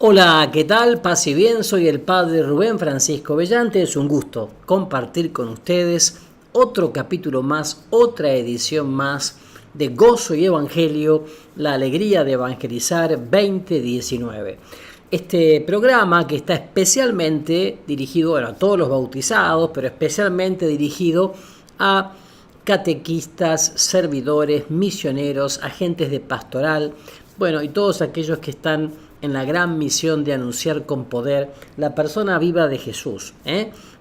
Hola, ¿qué tal? Paz y bien, soy el padre Rubén Francisco Bellante. Es un gusto compartir con ustedes otro capítulo más, otra edición más de Gozo y Evangelio, la alegría de evangelizar 2019. Este programa que está especialmente dirigido a todos los bautizados, pero especialmente dirigido a catequistas, servidores, misioneros, agentes de pastoral, y todos aquellos que están en la gran misión de anunciar con poder la persona viva de Jesús,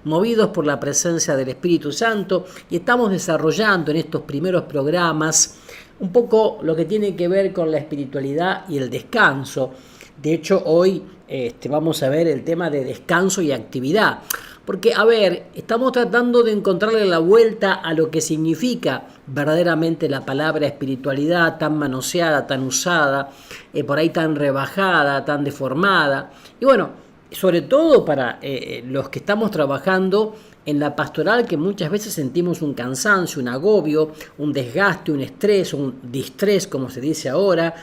movidos por la presencia del Espíritu Santo, y estamos desarrollando en estos primeros programas un poco lo que tiene que ver con la espiritualidad y el descanso. De hecho, hoy vamos a ver el tema de descanso y actividad. Porque, estamos tratando de encontrarle la vuelta a lo que significa verdaderamente la palabra espiritualidad, tan manoseada, tan usada, por ahí tan rebajada, tan deformada. Y sobre todo para los que estamos trabajando en la pastoral, que muchas veces sentimos un cansancio, un agobio, un desgaste, un estrés, un distrés, como se dice ahora,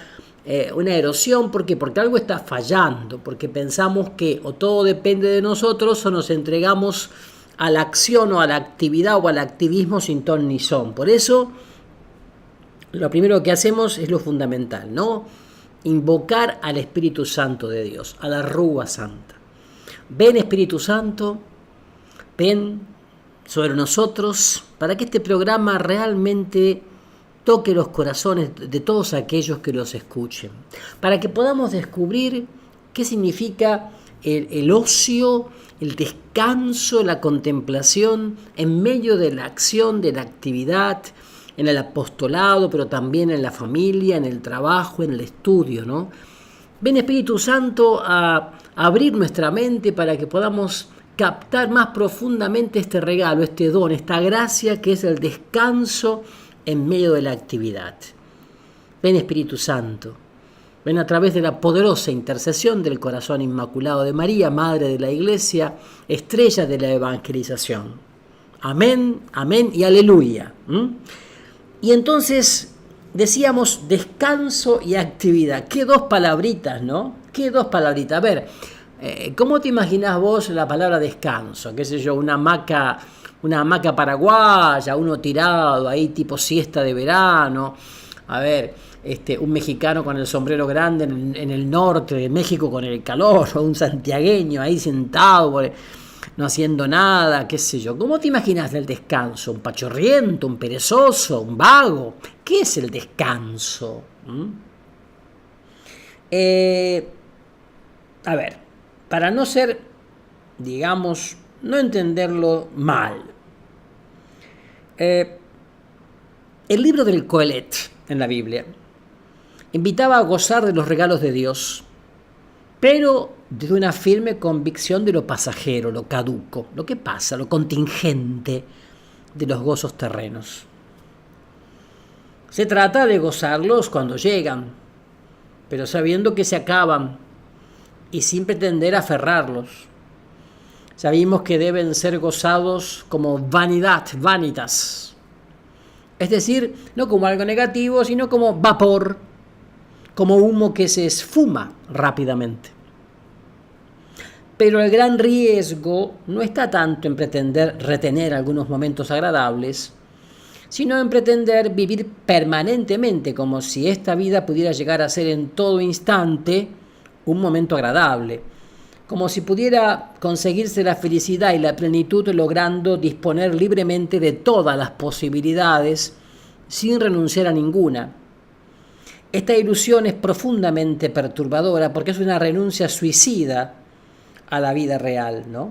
una erosión. ¿Por qué? Porque algo está fallando, porque pensamos que o todo depende de nosotros o nos entregamos a la acción o a la actividad o al activismo sin ton ni son. Por eso, lo primero que hacemos es lo fundamental, ¿no? Invocar al Espíritu Santo de Dios, a la Rúa Santa. Ven, Espíritu Santo, ven sobre nosotros para que este programa realmente toque los corazones de todos aquellos que los escuchen, para que podamos descubrir qué significa el ocio, el descanso, la contemplación en medio de la acción, de la actividad, en el apostolado, pero también en la familia, en el trabajo, en el estudio, ¿no? Ven, Espíritu Santo, a abrir nuestra mente para que podamos captar más profundamente este regalo, este don, esta gracia que es el descanso en medio de la actividad. Ven, Espíritu Santo, ven a través de la poderosa intercesión del corazón inmaculado de María, Madre de la Iglesia, estrella de la evangelización. Amén, amén y aleluya. Y entonces decíamos descanso y actividad. Qué dos palabritas, ¿no? Qué dos palabritas. ¿Cómo te imaginás vos la palabra descanso? ¿Qué sé yo? Una hamaca paraguaya, uno tirado ahí tipo siesta de verano. Un mexicano con el sombrero grande en el norte de México con el calor, o un santiagueño ahí sentado no haciendo nada, qué sé yo. ¿Cómo te imaginas el descanso? ¿Un pachorriento, un perezoso, un vago? ¿Qué es el descanso? Para no ser, digamos, no entenderlo mal. El libro del Coelet en la Biblia invitaba a gozar de los regalos de Dios, pero desde una firme convicción de lo pasajero, lo caduco, lo que pasa, lo contingente de los gozos terrenos. Se trata de gozarlos cuando llegan, pero sabiendo que se acaban y sin pretender aferrarlos. Sabemos que deben ser gozados como vanidad, vanitas. Es decir, no como algo negativo, sino como vapor, como humo que se esfuma rápidamente. Pero el gran riesgo no está tanto en pretender retener algunos momentos agradables, sino en pretender vivir permanentemente como si esta vida pudiera llegar a ser en todo instante un momento agradable, como si pudiera conseguirse la felicidad y la plenitud logrando disponer libremente de todas las posibilidades sin renunciar a ninguna. Esta ilusión es profundamente perturbadora porque es una renuncia suicida a la vida real, ¿no?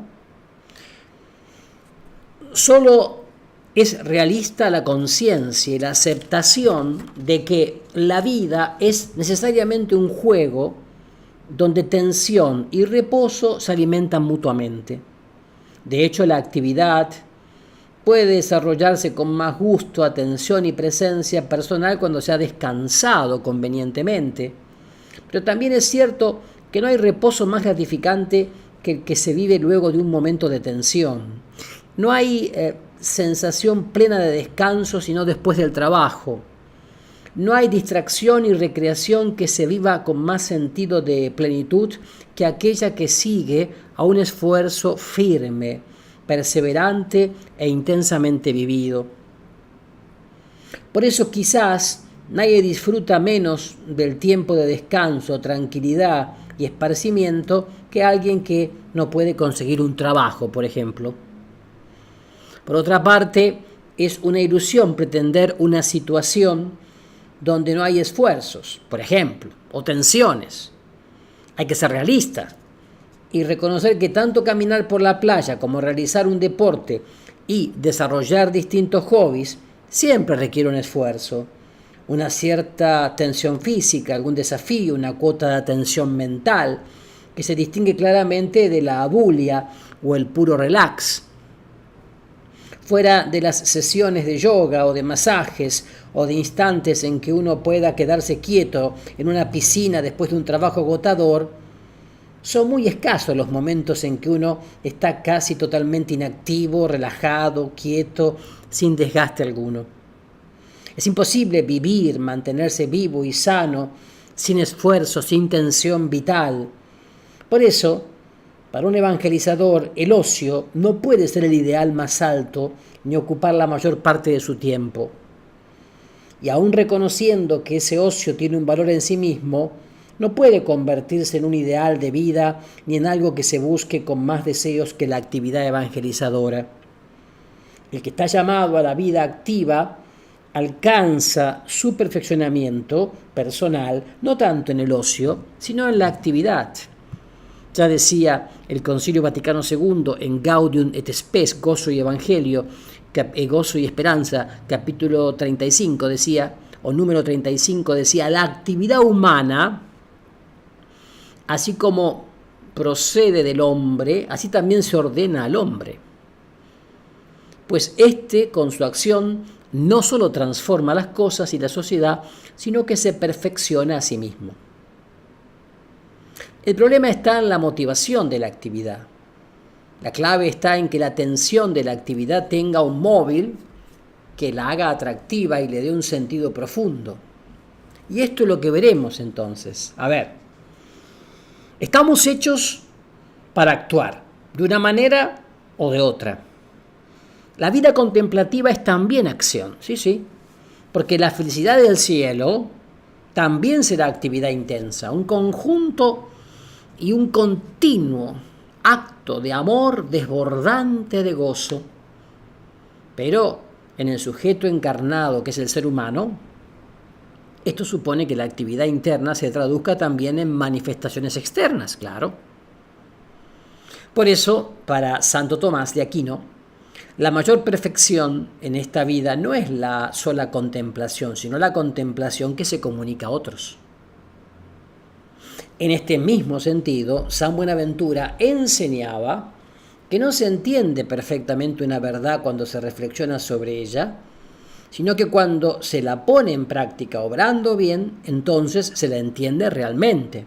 Solo es realista la conciencia y la aceptación de que la vida es necesariamente un juego donde tensión y reposo se alimentan mutuamente. De hecho, la actividad puede desarrollarse con más gusto, atención y presencia personal cuando se ha descansado convenientemente. Pero también es cierto que no hay reposo más gratificante que el que se vive luego de un momento de tensión. No hay sensación plena de descanso sino después del trabajo. No hay distracción y recreación que se viva con más sentido de plenitud que aquella que sigue a un esfuerzo firme, perseverante e intensamente vivido. Por eso quizás nadie disfruta menos del tiempo de descanso, tranquilidad y esparcimiento que alguien que no puede conseguir un trabajo, por ejemplo. Por otra parte, es una ilusión pretender una situación donde no hay esfuerzos, por ejemplo, o tensiones. Hay que ser realista y reconocer que tanto caminar por la playa como realizar un deporte y desarrollar distintos hobbies siempre requiere un esfuerzo, una cierta tensión física, algún desafío, una cuota de atención mental que se distingue claramente de la abulia o el puro relax. Fuera de las sesiones de yoga o de masajes o de instantes en que uno pueda quedarse quieto en una piscina después de un trabajo agotador, son muy escasos los momentos en que uno está casi totalmente inactivo, relajado, quieto, sin desgaste alguno. Es imposible vivir, mantenerse vivo y sano, sin esfuerzo, sin tensión vital. Por eso, para un evangelizador, el ocio no puede ser el ideal más alto ni ocupar la mayor parte de su tiempo. Y aún reconociendo que ese ocio tiene un valor en sí mismo, no puede convertirse en un ideal de vida ni en algo que se busque con más deseos que la actividad evangelizadora. El que está llamado a la vida activa alcanza su perfeccionamiento personal no tanto en el ocio, sino en la actividad. Ya decía el Concilio Vaticano II en Gaudium et Spes, Gozo y Evangelio, Gozo y Esperanza, capítulo 35, decía, o número 35, decía, la actividad humana, así como procede del hombre, así también se ordena al hombre. Pues con su acción, no solo transforma las cosas y la sociedad, sino que se perfecciona a sí mismo. El problema está en la motivación de la actividad. La clave está en que la atención de la actividad tenga un móvil que la haga atractiva y le dé un sentido profundo. Y esto es lo que veremos entonces. A ver, estamos hechos para actuar, de una manera o de otra. La vida contemplativa es también acción, sí, porque la felicidad del cielo también será actividad intensa, un conjunto y un continuo acto de amor desbordante de gozo. Pero en el sujeto encarnado, que es el ser humano, esto supone que la actividad interna se traduzca también en manifestaciones externas, claro. Por eso, para Santo Tomás de Aquino, la mayor perfección en esta vida no es la sola contemplación, sino la contemplación que se comunica a otros. En este mismo sentido, San Buenaventura enseñaba que no se entiende perfectamente una verdad cuando se reflexiona sobre ella, sino que cuando se la pone en práctica obrando bien, entonces se la entiende realmente.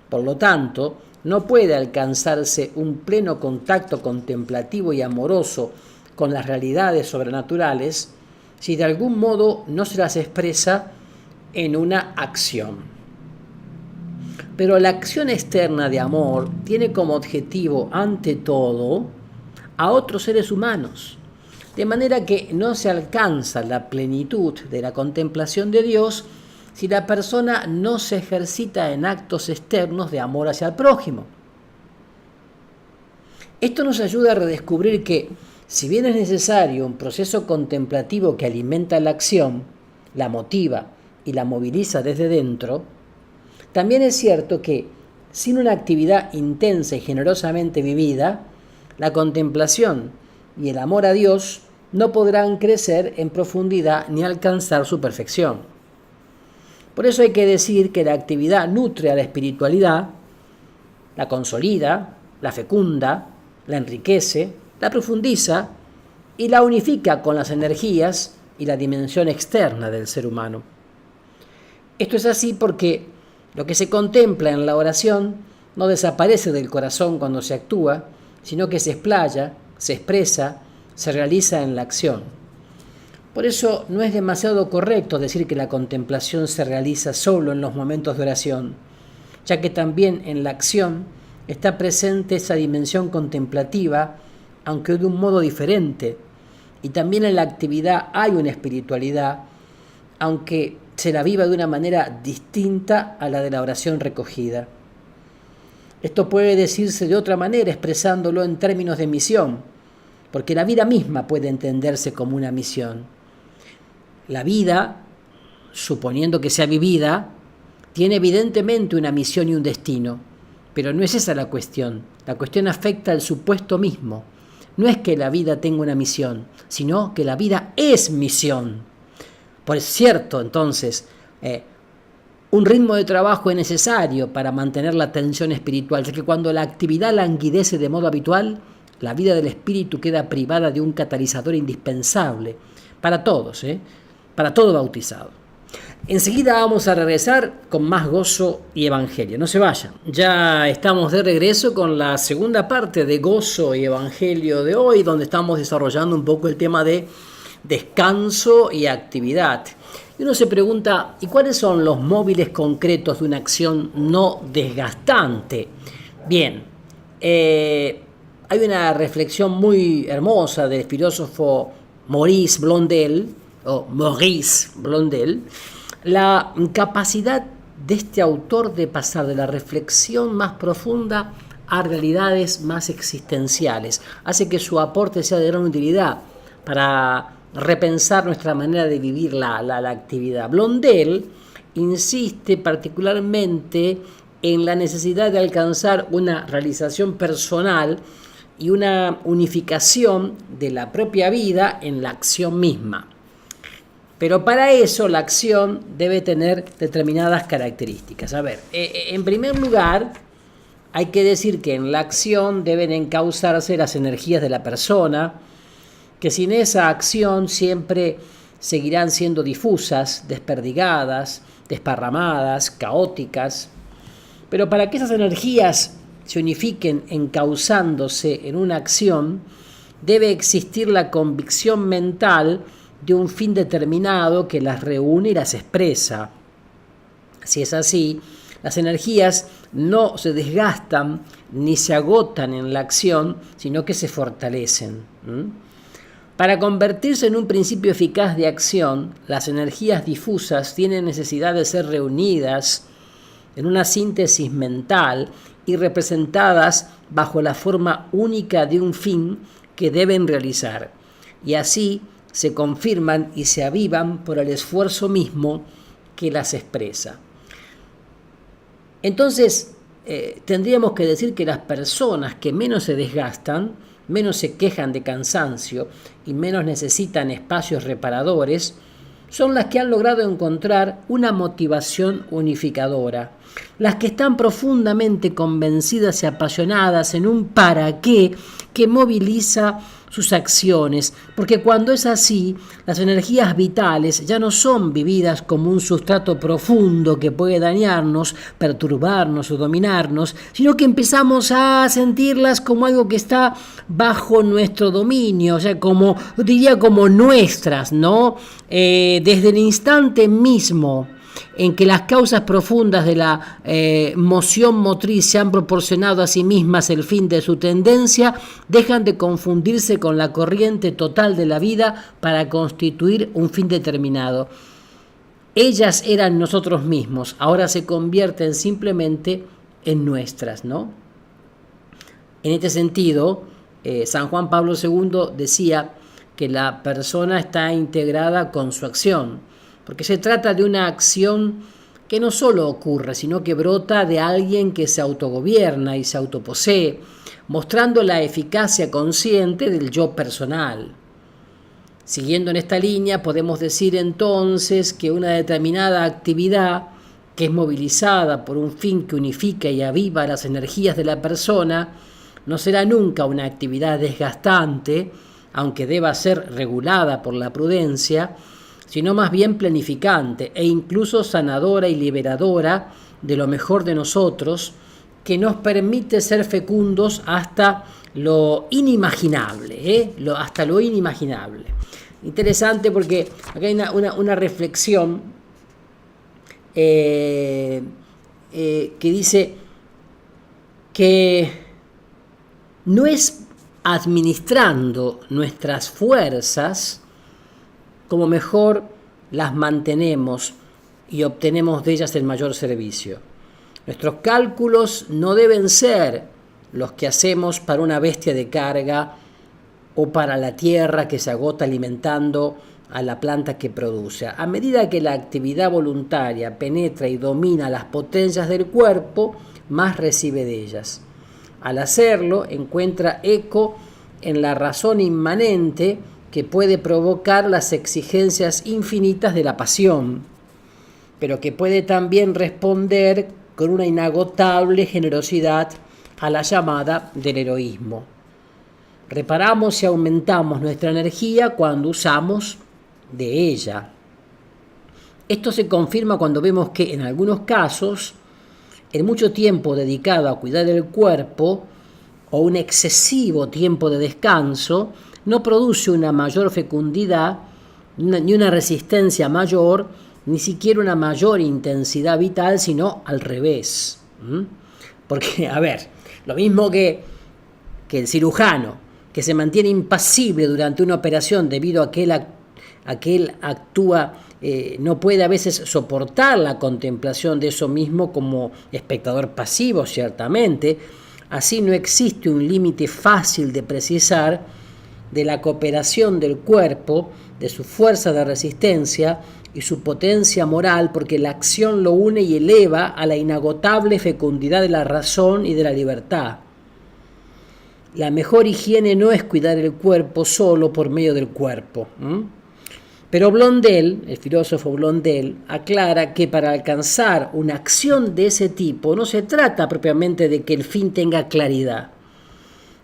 Por lo tanto, no puede alcanzarse un pleno contacto contemplativo y amoroso con las realidades sobrenaturales si de algún modo no se las expresa en una acción. Pero la acción externa de amor tiene como objetivo, ante todo, a otros seres humanos, de manera que no se alcanza la plenitud de la contemplación de Dios si la persona no se ejercita en actos externos de amor hacia el prójimo. Esto nos ayuda a redescubrir que, si bien es necesario un proceso contemplativo que alimenta la acción, la motiva y la moviliza desde dentro, también es cierto que, sin una actividad intensa y generosamente vivida, la contemplación y el amor a Dios no podrán crecer en profundidad ni alcanzar su perfección. Por eso hay que decir que la actividad nutre a la espiritualidad, la consolida, la fecunda, la enriquece, la profundiza y la unifica con las energías y la dimensión externa del ser humano. Esto es así porque lo que se contempla en la oración no desaparece del corazón cuando se actúa, sino que se explaya, se expresa, se realiza en la acción. Por eso no es demasiado correcto decir que la contemplación se realiza solo en los momentos de oración, ya que también en la acción está presente esa dimensión contemplativa, aunque de un modo diferente, y también en la actividad hay una espiritualidad, aunque se la viva de una manera distinta a la de la oración recogida. Esto puede decirse de otra manera, expresándolo en términos de misión, porque la vida misma puede entenderse como una misión. La vida, suponiendo que sea vivida, tiene evidentemente una misión y un destino, pero no es esa la cuestión. La cuestión afecta al supuesto mismo. No es que la vida tenga una misión, sino que la vida es misión. Por cierto, entonces, un ritmo de trabajo es necesario para mantener la tensión espiritual, ya que cuando la actividad languidece de modo habitual, la vida del espíritu queda privada de un catalizador indispensable para todos, para todo bautizado. Enseguida vamos a regresar con más gozo y evangelio. No se vayan. Ya estamos de regreso con la segunda parte de Gozo y Evangelio de hoy, donde estamos desarrollando un poco el tema de descanso y actividad. Y uno se pregunta, ¿y cuáles son los móviles concretos de una acción no desgastante? Bien, hay una reflexión muy hermosa del filósofo Maurice Blondel, la capacidad de este autor de pasar de la reflexión más profunda a realidades más existenciales hace que su aporte sea de gran utilidad para repensar nuestra manera de vivir la actividad. Blondel insiste particularmente en la necesidad de alcanzar una realización personal y una unificación de la propia vida en la acción misma. Pero para eso la acción debe tener determinadas características. A ver, en primer lugar, hay que decir que en la acción deben encauzarse las energías de la persona, que sin esa acción siempre seguirán siendo difusas, desperdigadas, desparramadas, caóticas. Pero para que esas energías se unifiquen encauzándose en una acción, debe existir la convicción mental de un fin determinado que las reúne y las expresa. Si es así, las energías no se desgastan ni se agotan en la acción, sino que se fortalecen. Para convertirse en un principio eficaz de acción, las energías difusas tienen necesidad de ser reunidas en una síntesis mental y representadas bajo la forma única de un fin que deben realizar, y así se confirman y se avivan por el esfuerzo mismo que las expresa. Entonces, tendríamos que decir que las personas que menos se desgastan, menos se quejan de cansancio y menos necesitan espacios reparadores, son las que han logrado encontrar una motivación unificadora, las que están profundamente convencidas y apasionadas en un para qué que moviliza sus acciones, porque cuando es así, las energías vitales ya no son vividas como un sustrato profundo que puede dañarnos, perturbarnos o dominarnos, sino que empezamos a sentirlas como algo que está bajo nuestro dominio, o sea, como nuestras, ¿no? Desde el instante mismo en que las causas profundas de la moción motriz se han proporcionado a sí mismas el fin de su tendencia, dejan de confundirse con la corriente total de la vida para constituir un fin determinado. Ellas eran nosotros mismos, ahora se convierten simplemente en nuestras, ¿no? En este sentido, San Juan Pablo II decía que la persona está integrada con su acción, porque se trata de una acción que no solo ocurre, sino que brota de alguien que se autogobierna y se autoposee, mostrando la eficacia consciente del yo personal. Siguiendo en esta línea, podemos decir entonces que una determinada actividad que es movilizada por un fin que unifica y aviva las energías de la persona, no será nunca una actividad desgastante, aunque deba ser regulada por la prudencia, sino más bien planificante e incluso sanadora y liberadora de lo mejor de nosotros, que nos permite ser fecundos hasta lo inimaginable, hasta lo inimaginable. interesante porque acá hay una reflexión que dice que no es administrando nuestras fuerzas como mejor las mantenemos y obtenemos de ellas el mayor servicio. Nuestros cálculos no deben ser los que hacemos para una bestia de carga o para la tierra que se agota alimentando a la planta que produce. A medida que la actividad voluntaria penetra y domina las potencias del cuerpo, más recibe de ellas. Al hacerlo, encuentra eco en la razón inmanente que puede provocar las exigencias infinitas de la pasión, pero que puede también responder con una inagotable generosidad a la llamada del heroísmo. Reparamos y aumentamos nuestra energía cuando usamos de ella. Esto se confirma cuando vemos que en algunos casos el mucho tiempo dedicado a cuidar del cuerpo o un excesivo tiempo de descanso no produce una mayor fecundidad, ni una resistencia mayor, ni siquiera una mayor intensidad vital, sino al revés. Porque, a ver, lo mismo que el cirujano, que se mantiene impasible durante una operación debido a que él actúa, no puede a veces soportar la contemplación de eso mismo como espectador pasivo, ciertamente. Así no existe un límite fácil de precisar de la cooperación del cuerpo, de su fuerza de resistencia y su potencia moral, porque la acción lo une y eleva a la inagotable fecundidad de la razón y de la libertad. La mejor higiene no es cuidar el cuerpo solo por medio del cuerpo. Pero Blondel, el filósofo Blondel, aclara que para alcanzar una acción de ese tipo no se trata propiamente de que el fin tenga claridad.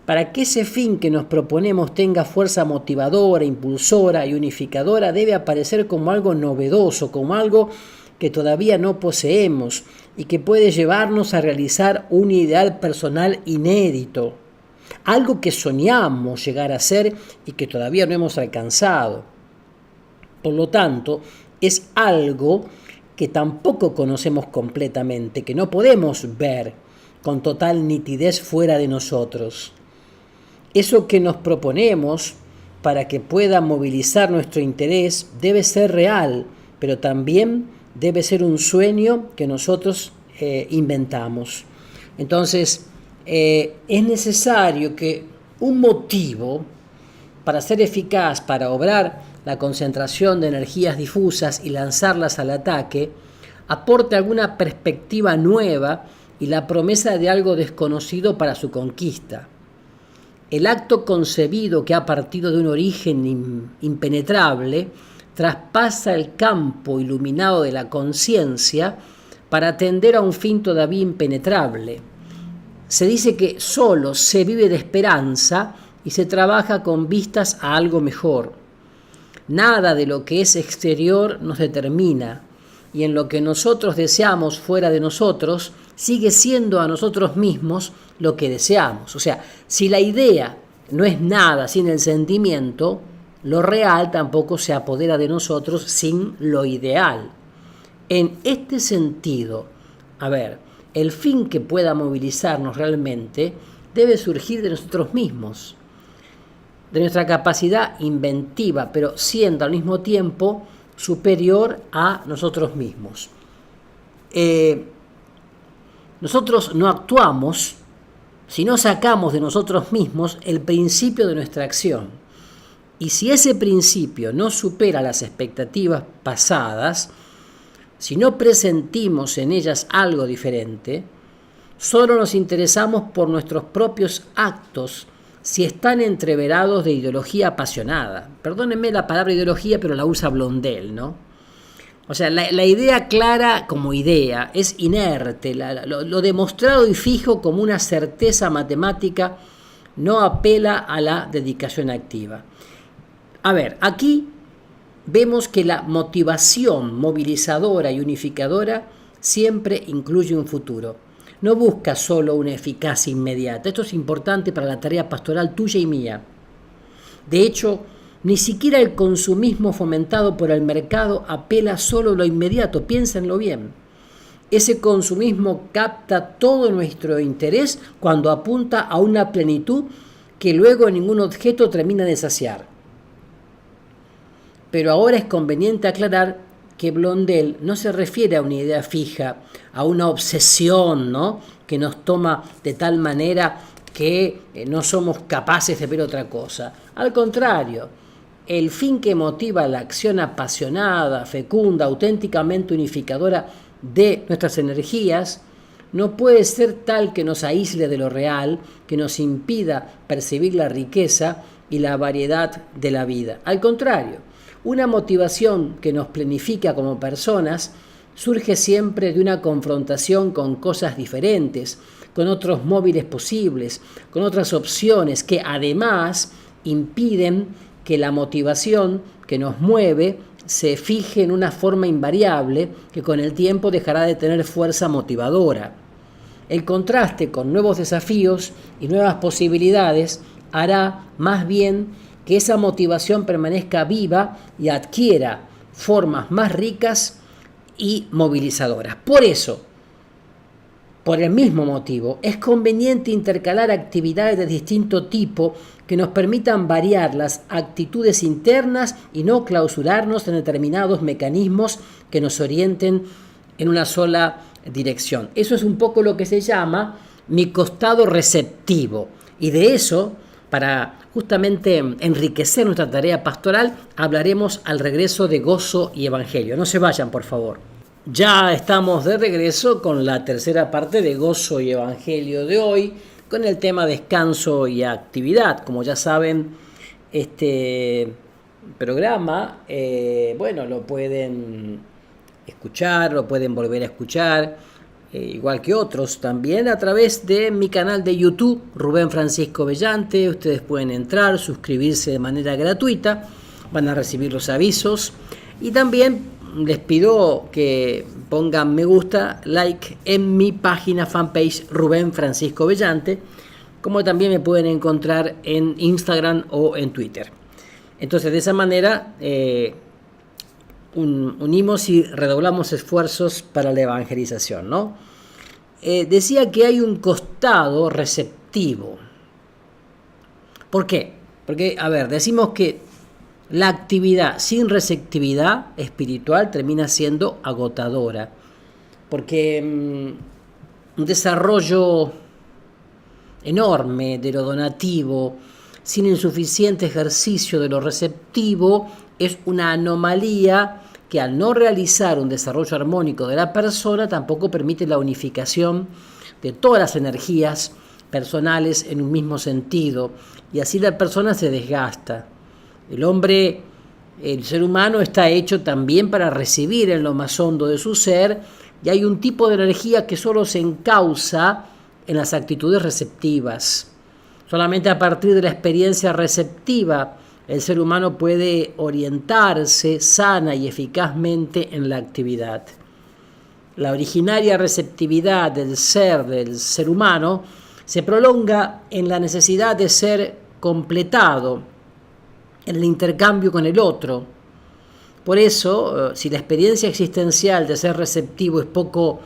Para que ese fin que nos proponemos tenga fuerza motivadora, impulsora y unificadora, debe aparecer como algo novedoso, como algo que todavía no poseemos y que puede llevarnos a realizar un ideal personal inédito, algo que soñamos llegar a ser y que todavía no hemos alcanzado. Por lo tanto, es algo que tampoco conocemos completamente, que no podemos ver con total nitidez fuera de nosotros. Eso que nos proponemos para que pueda movilizar nuestro interés debe ser real, pero también debe ser un sueño que nosotros inventamos. Entonces, es necesario que un motivo para ser eficaz, para obrar la concentración de energías difusas y lanzarlas al ataque, aporte alguna perspectiva nueva y la promesa de algo desconocido para su conquista. El acto concebido que ha partido de un origen impenetrable traspasa el campo iluminado de la conciencia para atender a un fin todavía impenetrable. Se dice que solo se vive de esperanza y se trabaja con vistas a algo mejor. Nada de lo que es exterior nos determina, y en lo que nosotros deseamos fuera de nosotros, sigue siendo a nosotros mismos lo que deseamos. O sea, si la idea no es nada sin el sentimiento, lo real tampoco se apodera de nosotros sin lo ideal. En este sentido, el fin que pueda movilizarnos realmente debe surgir de nosotros mismos, de nuestra capacidad inventiva, pero siendo al mismo tiempo superior a nosotros mismos. Nosotros no actuamos si no sacamos de nosotros mismos el principio de nuestra acción. Y si ese principio no supera las expectativas pasadas, si no presentimos en ellas algo diferente, solo nos interesamos por nuestros propios actos si están entreverados de ideología apasionada. Perdónenme la palabra ideología, pero la usa Blondel, ¿no? O sea, la idea clara como idea es inerte, lo demostrado y fijo como una certeza matemática no apela a la dedicación activa. Aquí vemos que la motivación movilizadora y unificadora siempre incluye un futuro. No busca solo una eficacia inmediata. Esto es importante para la tarea pastoral tuya y mía. De hecho, Ni siquiera el consumismo fomentado por el mercado apela solo a lo inmediato, piénsenlo bien. Ese consumismo capta todo nuestro interés cuando apunta a una plenitud que luego ningún objeto termina de saciar. Pero ahora es conveniente aclarar que Blondel no se refiere a una idea fija, a una obsesión, ¿no?, que nos toma de tal manera que no somos capaces de ver otra cosa. Al contrario, el fin que motiva la acción apasionada, fecunda, auténticamente unificadora de nuestras energías no puede ser tal que nos aísle de lo real, que nos impida percibir la riqueza y la variedad de la vida. Al contrario, una motivación que nos planifica como personas surge siempre de una confrontación con cosas diferentes, con otros móviles posibles, con otras opciones que además impiden que la motivación que nos mueve se fije en una forma invariable que con el tiempo dejará de tener fuerza motivadora. El contraste con nuevos desafíos y nuevas posibilidades hará más bien que esa motivación permanezca viva y adquiera formas más ricas y movilizadoras. Por eso, por el mismo motivo, es conveniente intercalar actividades de distinto tipo que nos permitan variar las actitudes internas y no clausurarnos en determinados mecanismos que nos orienten en una sola dirección. Eso es un poco lo que se llama mi costado receptivo. Y de eso, para justamente enriquecer nuestra tarea pastoral, hablaremos al regreso de Gozo y Evangelio. No se vayan, por favor. Ya estamos de regreso con la tercera parte de Gozo y Evangelio de hoy, con el tema descanso y actividad. Como ya saben, este programa, lo pueden escuchar, lo pueden volver a escuchar, igual que otros también, a través de mi canal de YouTube, Rubén Francisco Bellante. Ustedes pueden entrar, suscribirse de manera gratuita, van a recibir los avisos y también les pido que pongan me gusta, like en mi página fanpage Rubén Francisco Bellante, como también me pueden encontrar en Instagram o en Twitter. Entonces, de esa manera unimos y redoblamos esfuerzos para la evangelización, ¿no? Decía que hay un costado receptivo. ¿Por qué? Porque, decimos que la actividad sin receptividad espiritual termina siendo agotadora, porque un desarrollo enorme de lo donativo, sin insuficiente ejercicio de lo receptivo, es una anomalía que al no realizar un desarrollo armónico de la persona tampoco permite la unificación de todas las energías personales en un mismo sentido, y así la persona se desgasta. El ser humano está hecho también para recibir en lo más hondo de su ser, y hay un tipo de energía que solo se encausa en las actitudes receptivas. Solamente a partir de la experiencia receptiva el ser humano puede orientarse sana y eficazmente en la actividad. La originaria receptividad del ser humano, se prolonga en la necesidad de ser completado, en el intercambio con el otro. Por eso, si la experiencia existencial de ser receptivo es poco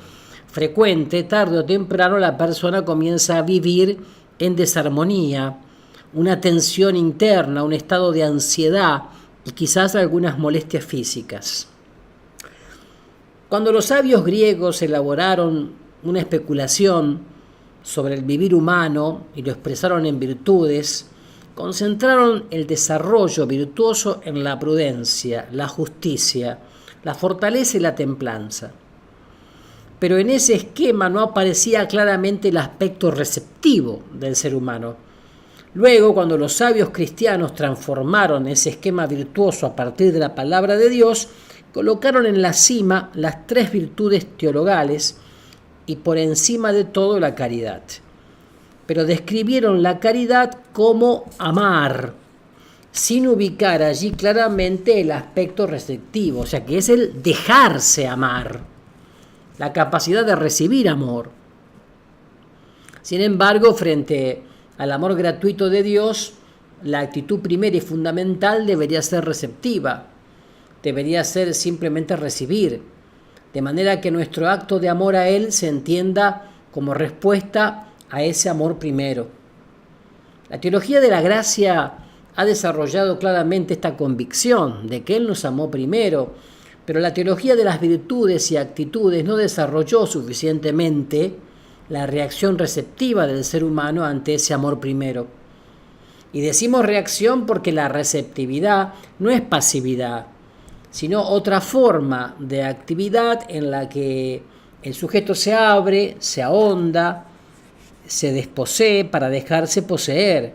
frecuente, tarde o temprano la persona comienza a vivir en desarmonía, una tensión interna, un estado de ansiedad y quizás algunas molestias físicas. Cuando los sabios griegos elaboraron una especulación sobre el vivir humano y lo expresaron en virtudes, concentraron el desarrollo virtuoso en la prudencia, la justicia, la fortaleza y la templanza. Pero en ese esquema no aparecía claramente el aspecto receptivo del ser humano. Luego, cuando los sabios cristianos transformaron ese esquema virtuoso a partir de la palabra de Dios, colocaron en la cima las 3 virtudes teologales y por encima de todo la caridad. Pero describieron la caridad como amar, sin ubicar allí claramente el aspecto receptivo, o sea que es el dejarse amar, la capacidad de recibir amor. Sin embargo, frente al amor gratuito de Dios, la actitud primera y fundamental debería ser receptiva, debería ser simplemente recibir, de manera que nuestro acto de amor a Él se entienda como respuesta a ese amor primero. La teología de la gracia ha desarrollado claramente esta convicción de que Él nos amó primero, pero la teología de las virtudes y actitudes no desarrolló suficientemente la reacción receptiva del ser humano ante ese amor primero. Y decimos reacción porque la receptividad no es pasividad, sino otra forma de actividad en la que el sujeto se abre, se ahonda, se desposee para dejarse poseer.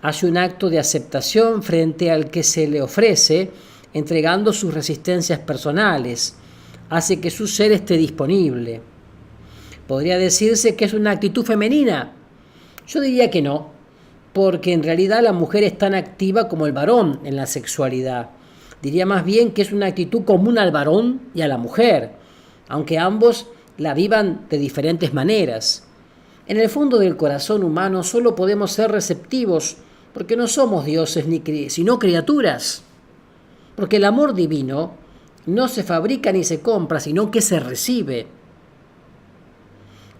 Hace un acto de aceptación frente al que se le ofrece, entregando sus resistencias personales. Hace que su ser esté disponible. ¿Podría decirse que es una actitud femenina? Yo diría que no, porque en realidad la mujer es tan activa como el varón en la sexualidad. Diría más bien que es una actitud común al varón y a la mujer, aunque ambos la vivan de diferentes maneras. En el fondo del corazón humano solo podemos ser receptivos porque no somos dioses sino criaturas. Porque el amor divino no se fabrica ni se compra, sino que se recibe.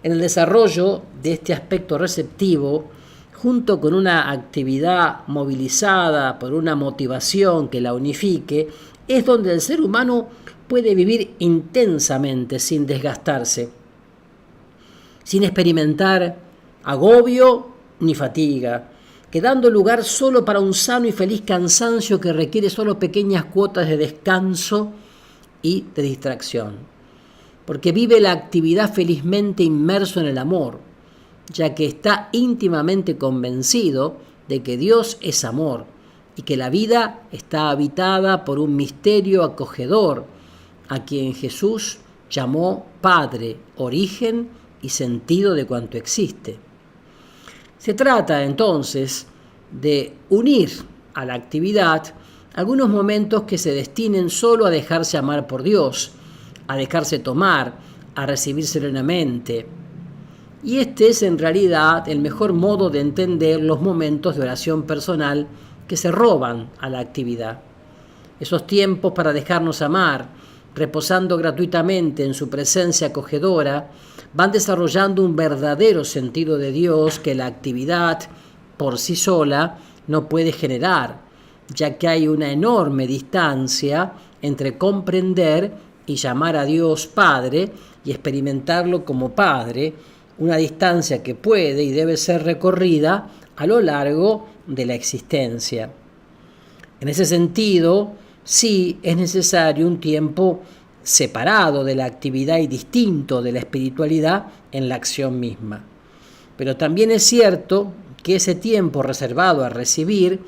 En el desarrollo de este aspecto receptivo, junto con una actividad movilizada por una motivación que la unifique, es donde el ser humano puede vivir intensamente sin desgastarse, sin experimentar agobio ni fatiga, quedando lugar solo para un sano y feliz cansancio que requiere solo pequeñas cuotas de descanso y de distracción, porque vive la actividad felizmente inmerso en el amor, ya que está íntimamente convencido de que Dios es amor y que la vida está habitada por un misterio acogedor, a quien Jesús llamó Padre, origen y sentido de cuanto existe. Se trata entonces de unir a la actividad algunos momentos que se destinen solo a dejarse amar por Dios, a dejarse tomar, a recibir serenamente. Y este es en realidad el mejor modo de entender los momentos de oración personal que se roban a la actividad. Esos tiempos para dejarnos amar, reposando gratuitamente en su presencia acogedora, van desarrollando un verdadero sentido de Dios que la actividad por sí sola no puede generar, ya que hay una enorme distancia entre comprender y llamar a Dios Padre y experimentarlo como Padre, una distancia que puede y debe ser recorrida a lo largo de la existencia. En ese sentido, sí es necesario un tiempo separado de la actividad y distinto de la espiritualidad en la acción misma. Pero también es cierto que ese tiempo reservado a recibir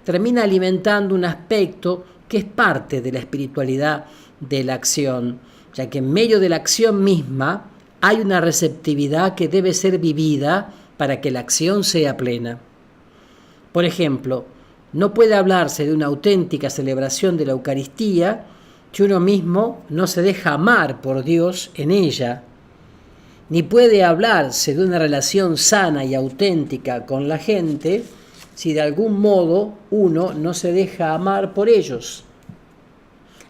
termina alimentando un aspecto que es parte de la espiritualidad de la acción, ya que en medio de la acción misma hay una receptividad que debe ser vivida para que la acción sea plena. Por ejemplo, no puede hablarse de una auténtica celebración de la Eucaristía si uno mismo no se deja amar por Dios en ella, ni puede hablarse de una relación sana y auténtica con la gente si de algún modo uno no se deja amar por ellos.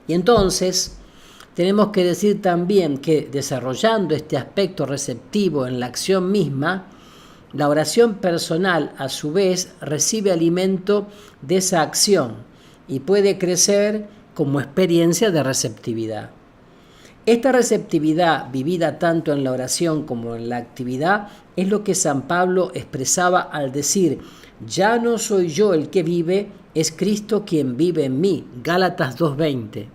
Y entonces tenemos que decir también que desarrollando este aspecto receptivo en la acción misma, la oración personal a su vez recibe alimento de esa acción y puede crecer como experiencia de receptividad. Esta receptividad vivida tanto en la oración como en la actividad es lo que San Pablo expresaba al decir: ya no soy yo el que vive, es Cristo quien vive en mí. Gálatas 2:20.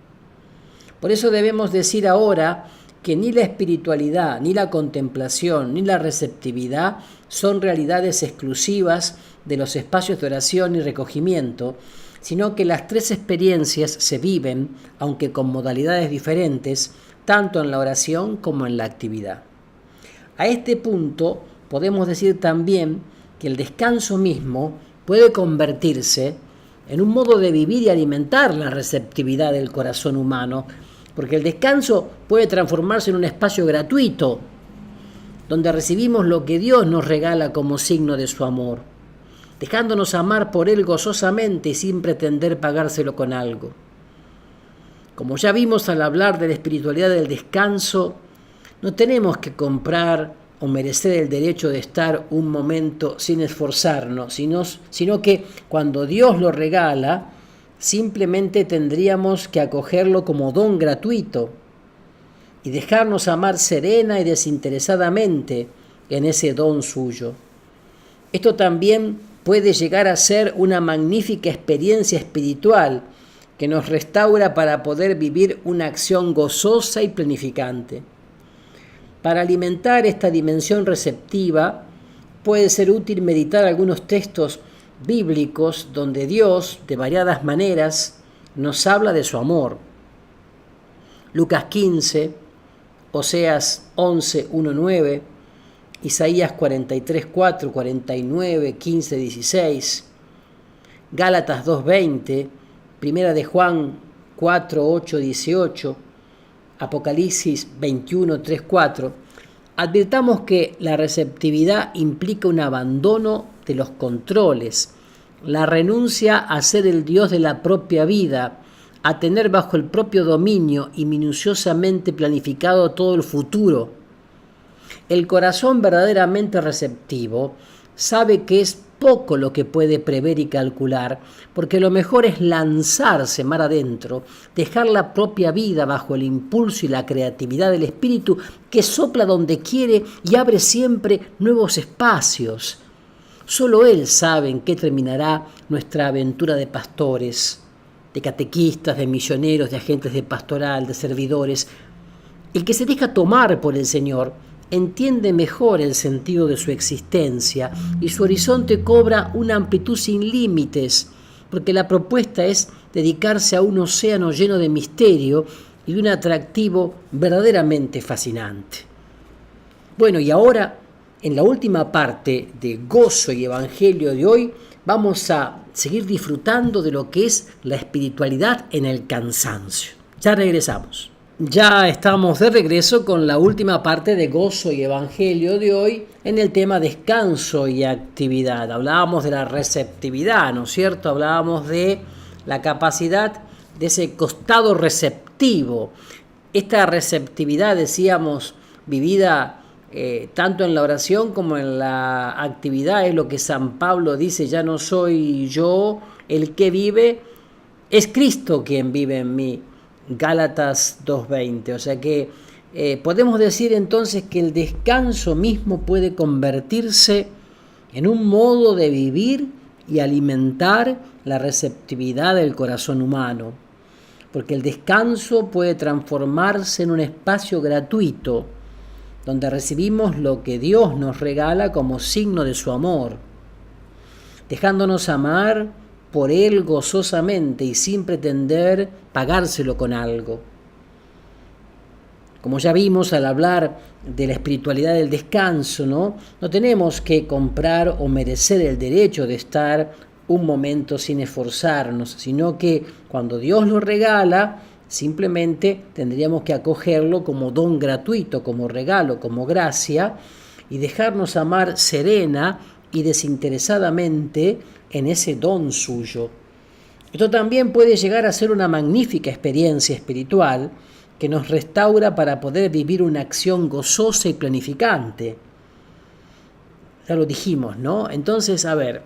Por eso debemos decir ahora que ni la espiritualidad, ni la contemplación, ni la receptividad son realidades exclusivas de los espacios de oración y recogimiento, sino que las tres experiencias se viven, aunque con modalidades diferentes, tanto en la oración como en la actividad. A este punto podemos decir también que el descanso mismo puede convertirse en un modo de vivir y alimentar la receptividad del corazón humano, porque el descanso puede transformarse en un espacio gratuito, donde recibimos lo que Dios nos regala como signo de su amor. dejándonos amar por Él gozosamente y sin pretender pagárselo con algo. Como ya vimos al hablar de la espiritualidad del descanso, no tenemos que comprar o merecer el derecho de estar un momento sin esforzarnos, sino que cuando Dios lo regala, simplemente tendríamos que acogerlo como don gratuito y dejarnos amar serena y desinteresadamente en ese don suyo. Esto también puede llegar a ser una magnífica experiencia espiritual que nos restaura para poder vivir una acción gozosa y planificante. Para alimentar esta dimensión receptiva, puede ser útil meditar algunos textos bíblicos donde Dios, de variadas maneras, nos habla de su amor. Lucas 15, Oseas 11, 1, 9, Isaías 43, 4, 49, 15, 16, Gálatas 2, 20, Primera de Juan 4, 8, 18, Apocalipsis 21, 3, 4. Advirtamos que la receptividad implica un abandono de los controles, la renuncia a ser el Dios de la propia vida, a tener bajo el propio dominio y minuciosamente planificado todo el futuro. El corazón verdaderamente receptivo sabe que es poco lo que puede prever y calcular, porque lo mejor es lanzarse mar adentro, dejar la propia vida bajo el impulso y la creatividad del espíritu que sopla donde quiere y abre siempre nuevos espacios. Solo Él sabe en qué terminará nuestra aventura de pastores, de catequistas, de misioneros, de agentes de pastoral, de servidores. El que se deja tomar por el Señor entiende mejor el sentido de su existencia y su horizonte cobra una amplitud sin límites, porque la propuesta es dedicarse a un océano lleno de misterio y de un atractivo verdaderamente fascinante. Bueno, y ahora, en la última parte de Gozo y Evangelio de hoy, vamos a seguir disfrutando de lo que es la espiritualidad en el cansancio. Ya regresamos. Ya estamos de regreso con la última parte de Gozo y Evangelio de hoy en el tema descanso y actividad. Hablábamos de la receptividad, ¿no es cierto? Hablábamos de la capacidad de ese costado receptivo. Esta receptividad, decíamos, vivida tanto en la oración como en la actividad, es lo que San Pablo dice: ya no soy yo el que vive, es Cristo quien vive en mí. Gálatas 2:20. O sea que podemos decir entonces que el descanso mismo puede convertirse en un modo de vivir y alimentar la receptividad del corazón humano, porque el descanso puede transformarse en un espacio gratuito donde recibimos lo que Dios nos regala como signo de su amor, dejándonos amar por Él gozosamente y sin pretender pagárselo con algo. Como ya vimos al hablar de la espiritualidad del descanso, ¿no? No tenemos que comprar o merecer el derecho de estar un momento sin esforzarnos, sino que cuando Dios lo regala, simplemente tendríamos que acogerlo como don gratuito, como regalo, como gracia, y dejarnos amar serena y desinteresadamente en ese don suyo. Esto también puede llegar a ser una magnífica experiencia espiritual que nos restaura para poder vivir una acción gozosa y planificante. Ya lo dijimos, ¿no? Entonces, a ver,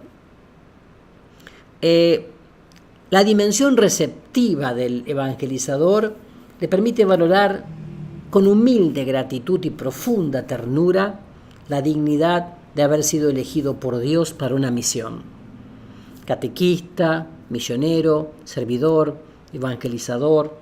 la dimensión receptiva del evangelizador le permite valorar con humilde gratitud y profunda ternura la dignidad de haber sido elegido por Dios para una misión. Catequista, misionero, servidor, evangelizador.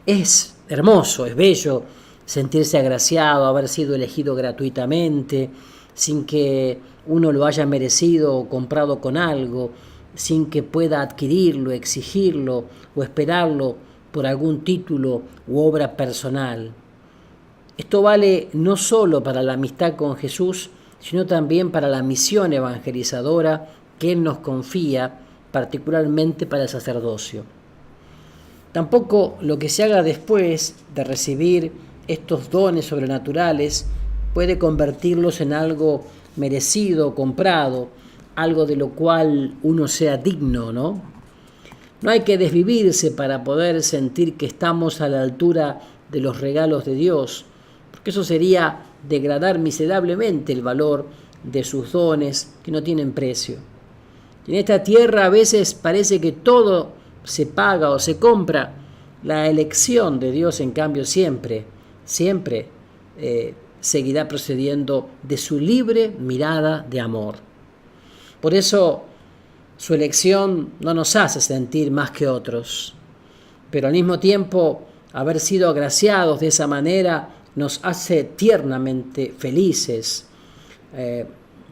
Es hermoso, es bello sentirse agraciado, haber sido elegido gratuitamente, sin que uno lo haya merecido o comprado con algo, sin que pueda adquirirlo, exigirlo o esperarlo por algún título u obra personal. Esto vale no solo para la amistad con Jesús, sino también para la misión evangelizadora que Él nos confía, particularmente para el sacerdocio. Tampoco lo que se haga después de recibir estos dones sobrenaturales puede convertirlos en algo merecido o comprado, algo de lo cual uno sea digno, ¿no? No hay que desvivirse para poder sentir que estamos a la altura de los regalos de Dios, porque eso sería degradar miserablemente el valor de sus dones que no tienen precio. Y en esta tierra a veces parece que todo se paga o se compra. La elección de Dios, en cambio, siempre seguirá procediendo de su libre mirada de amor. Por eso su elección no nos hace sentir más que otros, pero al mismo tiempo haber sido agraciados de esa manera nos hace tiernamente felices.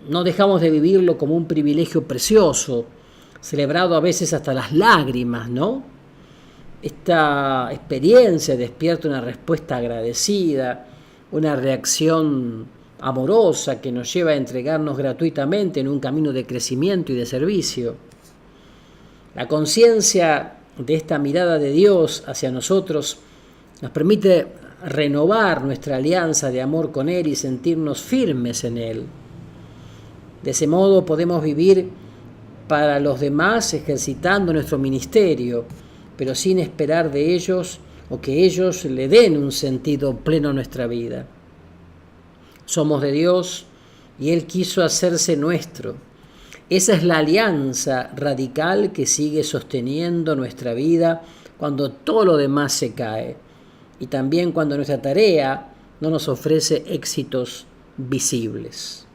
No dejamos de vivirlo como un privilegio precioso, celebrado a veces hasta las lágrimas, ¿no? Esta experiencia despierta una respuesta agradecida, una reacción amorosa que nos lleva a entregarnos gratuitamente en un camino de crecimiento y de servicio. La conciencia de esta mirada de Dios hacia nosotros nos permite renovar nuestra alianza de amor con Él y sentirnos firmes en Él. De ese modo podemos vivir para los demás ejercitando nuestro ministerio, pero sin esperar de ellos o que ellos le den un sentido pleno a nuestra vida. Somos de Dios y Él quiso hacerse nuestro. Esa es la alianza radical que sigue sosteniendo nuestra vida cuando todo lo demás se cae y también cuando nuestra tarea no nos ofrece éxitos visibles.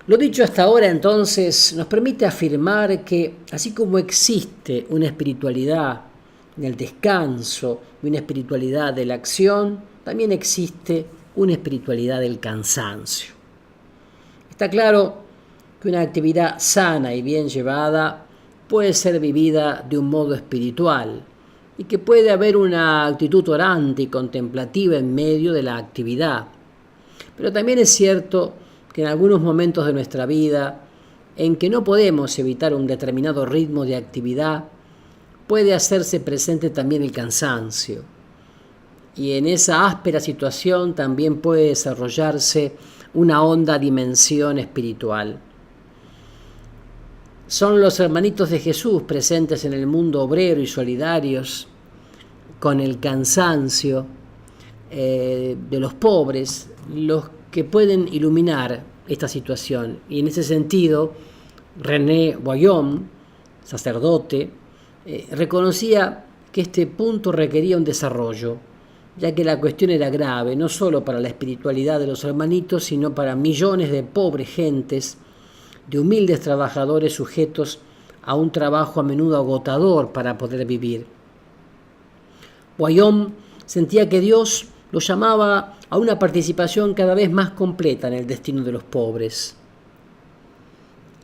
Lo dicho hasta ahora, entonces, nos permite afirmar que, así como existe una espiritualidad del descanso y una espiritualidad de la acción, también existe una espiritualidad del cansancio. Está claro que una actividad sana y bien llevada puede ser vivida de un modo espiritual y que puede haber una actitud orante y contemplativa en medio de la actividad. Pero también es cierto que en algunos momentos de nuestra vida en que no podemos evitar un determinado ritmo de actividad, puede hacerse presente también el cansancio. Y en esa áspera situación también puede desarrollarse una honda dimensión espiritual. Son los hermanitos de Jesús presentes en el mundo obrero y solidarios con el cansancio de los pobres, los que pueden iluminar esta situación. Y en ese sentido, René Boyon, sacerdote, reconocía que este punto requería un desarrollo, ya que la cuestión era grave, no solo para la espiritualidad de los hermanitos, sino para millones de pobres gentes, de humildes trabajadores sujetos a un trabajo a menudo agotador para poder vivir. Boyon sentía que Dios lo llamaba a una participación cada vez más completa en el destino de los pobres.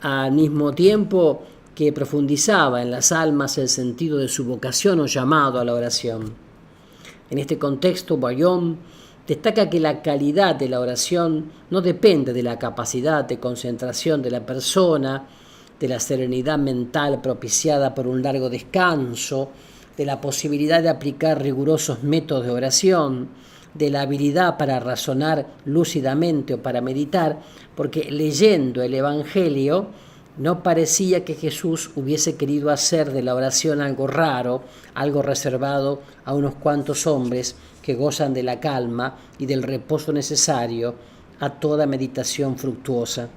Al mismo tiempo que profundizaba en las almas el sentido de su vocación o llamado a la oración. En este contexto, Boyon destaca que la calidad de la oración no depende de la capacidad de concentración de la persona, de la serenidad mental propiciada por un largo descanso, de la posibilidad de aplicar rigurosos métodos de oración, de la habilidad para razonar lúcidamente o para meditar, porque leyendo el Evangelio no parecía que Jesús hubiese querido hacer de la oración algo raro, algo reservado a unos cuantos hombres que gozan de la calma y del reposo necesario a toda meditación fructuosa.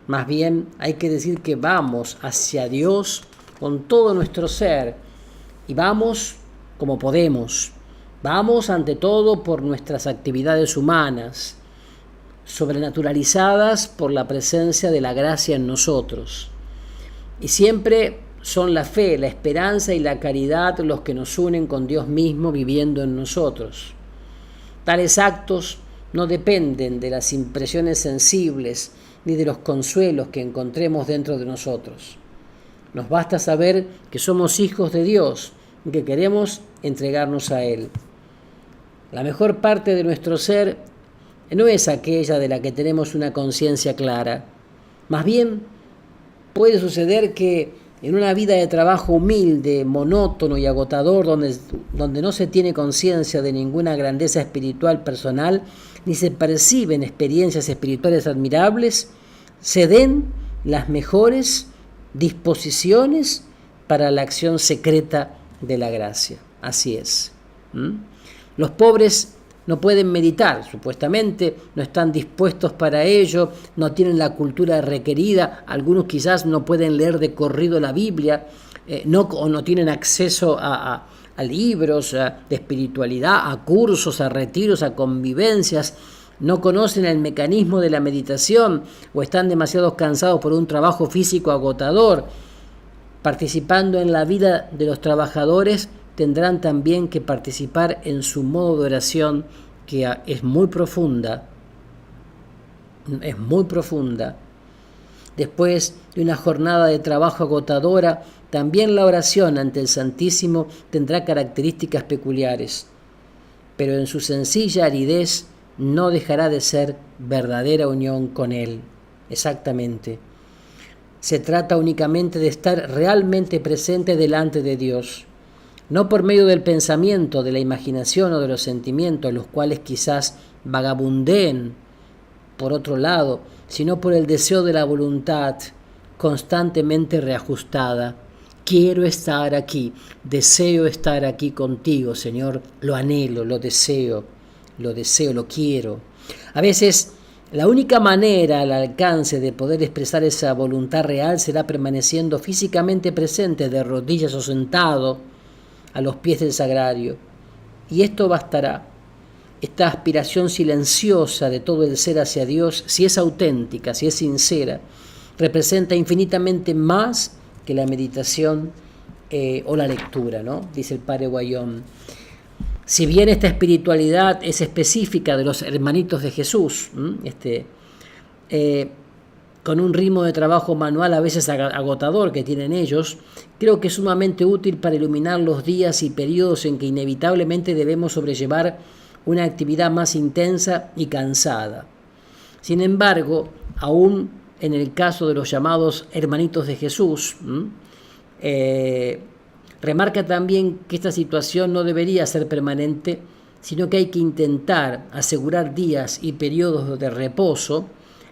Más bien hay que decir que vamos hacia Dios con todo nuestro ser y vamos como podemos. Vamos ante todo por nuestras actividades humanas, sobrenaturalizadas por la presencia de la gracia en nosotros. Y siempre son la fe, la esperanza y la caridad los que nos unen con Dios mismo viviendo en nosotros. Tales actos no dependen de las impresiones sensibles ni de los consuelos que encontremos dentro de nosotros. Nos basta saber que somos hijos de Dios y que queremos entregarnos a Él. La mejor parte de nuestro ser no es aquella de la que tenemos una conciencia clara. Más bien, puede suceder que en una vida de trabajo humilde, monótono y agotador, donde no se tiene conciencia de ninguna grandeza espiritual personal, ni se perciben experiencias espirituales admirables, se den las mejores disposiciones para la acción secreta de la gracia. Así es. Los pobres no pueden meditar, supuestamente, no están dispuestos para ello, no tienen la cultura requerida, algunos quizás no pueden leer de corrido la Biblia, o no tienen acceso a libros de espiritualidad, a cursos, a retiros, a convivencias, no conocen el mecanismo de la meditación o están demasiado cansados por un trabajo físico agotador. Participando en la vida de los trabajadores, tendrán también que participar en su modo de oración, que es muy profunda. Es muy profunda. Después de una jornada de trabajo agotadora, también la oración ante el Santísimo tendrá características peculiares, pero en su sencilla aridez no dejará de ser verdadera unión con Él. Exactamente. Se trata únicamente de estar realmente presente delante de Dios, no por medio del pensamiento, de la imaginación o de los sentimientos, los cuales quizás vagabundeen por otro lado, sino por el deseo de la voluntad constantemente reajustada. Quiero estar aquí, deseo estar aquí contigo, Señor, lo anhelo, lo deseo, lo quiero. A veces la única manera al alcance de poder expresar esa voluntad real será permaneciendo físicamente presente de rodillas o sentado a los pies del sagrario. Y esto bastará. Esta aspiración silenciosa de todo el ser hacia Dios, si es auténtica, si es sincera, representa infinitamente más que la meditación o la lectura, ¿no? Dice el padre Guayón. Si bien esta espiritualidad es específica de los hermanitos de Jesús, con un ritmo de trabajo manual a veces agotador que tienen ellos, creo que es sumamente útil para iluminar los días y periodos en que inevitablemente debemos sobrellevar una actividad más intensa y cansada. Sin embargo, aún en el caso de los llamados hermanitos de Jesús, remarca también que esta situación no debería ser permanente, sino que hay que intentar asegurar días y periodos de reposo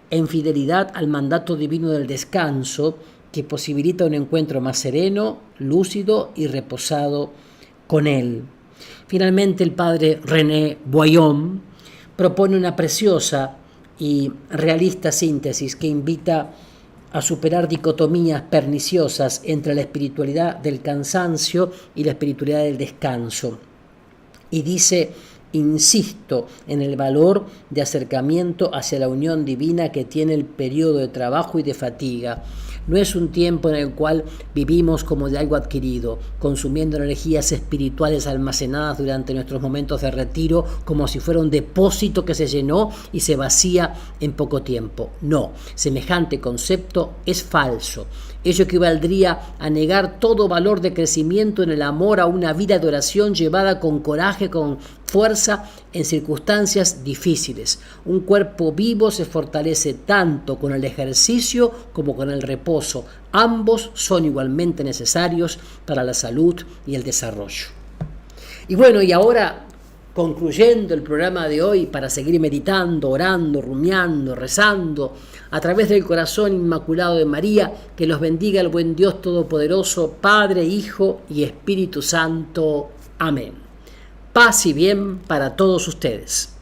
en fidelidad al mandato divino del descanso, que posibilita un encuentro más sereno, lúcido y reposado con Él. Finalmente, el padre René Boyon propone una preciosa y realista síntesis que invita a superar dicotomías perniciosas entre la espiritualidad del cansancio y la espiritualidad del descanso. Y dice: insisto en el valor de acercamiento hacia la unión divina que tiene el periodo de trabajo y de fatiga. No es un tiempo en el cual vivimos como de algo adquirido, consumiendo energías espirituales almacenadas durante nuestros momentos de retiro como si fuera un depósito que se llenó y se vacía en poco tiempo. No, semejante concepto es falso. Ello equivaldría a negar todo valor de crecimiento en el amor a una vida de oración llevada con coraje, con fuerza en circunstancias difíciles. Un cuerpo vivo se fortalece tanto con el ejercicio como con el reposo. Ambos son igualmente necesarios para la salud y el desarrollo. Y bueno, y ahora, concluyendo el programa de hoy, para seguir meditando, orando, rumiando, rezando, a través del corazón inmaculado de María, que los bendiga el buen Dios Todopoderoso, Padre, Hijo y Espíritu Santo. Amén. Paz y bien para todos ustedes.